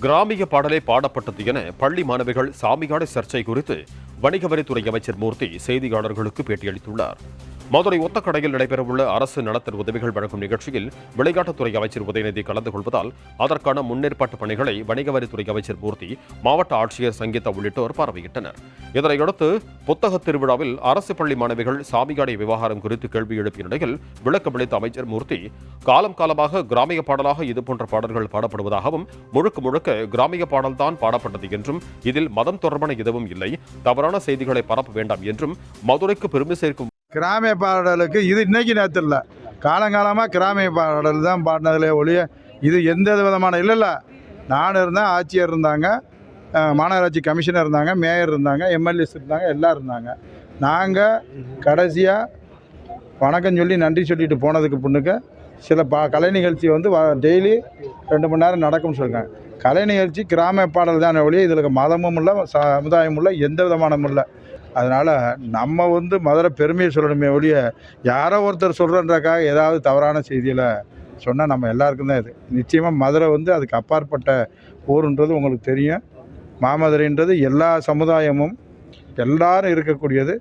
கிராமிய பாடலே பாடப்பட்டது என பள்ளி மாணவிகள் சாமியாட சர்ச்சை குறித்து வணிக வரித்துறை அமைச்சர் மூர்த்தி செய்தியாளர்களுக்கு பேட்டியளித்துள்ளார். மதுரை ஒத்தக்கடையில் நடைபெறவுள்ள அரசு நலத்தின் உதவிகள் வழங்கும் நிகழ்ச்சியில் விளையாட்டுத்துறை அமைச்சர் உதயநிதி கலந்து கொள்வதால் அதற்கான முன்னேற்பாட்டு பணிகளை வணிக வரித்துறை அமைச்சர் மூர்த்தி, மாவட்ட ஆட்சியர் சங்கீதா உள்ளிட்டோர் பார்வையிட்டனர். இதனையடுத்து புத்தக திருவிழாவில் அரசு பள்ளி மாணவிகள் சாமியாடை விவகாரம் குறித்து கேள்வி எழுப்பிய நிலையில் விளக்கமளித்த அமைச்சர் மூர்த்தி, காலம் காலமாக கிராமிய பாடலாக இதுபோன்ற பாடல்கள் பாடப்படுவதாகவும், முழுக்க முழுக்க கிராமிய பாடல்தான் பாடப்பட்டது என்றும், இதில் மதம் தொடர்பான எதுவும் இல்லை, தவறான செய்திகளை பரப்ப வேண்டாம் என்றும், மதுரைக்கு பெருமை சேர்க்கும் கிராமிய பாடலுக்கு இது இன்னைக்கு நேரத்தில் இல்லை, காலங்காலமாக கிராமிய பாடல் தான் பாடினதிலே ஒழிய இது எந்த விதமான இல்லை. நான் இருந்தேன், ஆட்சியர் இருந்தாங்க, மாநகராட்சி கமிஷனர் இருந்தாங்க, மேயர் இருந்தாங்க, எம்எல்ஏஸ் இருந்தாங்க, எல்லாம் இருந்தாங்க. நாங்கள் கடைசியாக வணக்கம் சொல்லி நன்றி சொல்லிட்டு போனதுக்கு பின்னுக்கு சில கலை நிகழ்ச்சி வந்து டெய்லி 2 மணி நேரம் நடக்கும்னு சொல்லியிருக்காங்க. கலை நிகழ்ச்சி கிராமிய பாடல் தான் ஒழிய இதில் மதமும் இல்லை, சமுதாயமும் இல்லை, எந்த விதமானமும் இல்லை. அதனால் நம்ம வந்து மதுரை பெருமையை சொல்லணுமே ஒழிய யாரோ ஒருத்தர் சொல்கிறன்றக்காக ஏதாவது தவறான செய்தியில் சொன்னால் நம்ம எல்லாருக்கும் தான் இது. நிச்சயமாக மதுரை வந்து அதுக்கு அப்பாற்பட்ட ஊருன்றது உங்களுக்கு தெரியும். மாமதுரைன்றது எல்லா சமுதாயமும் எல்லாரும் இருக்கக்கூடியது.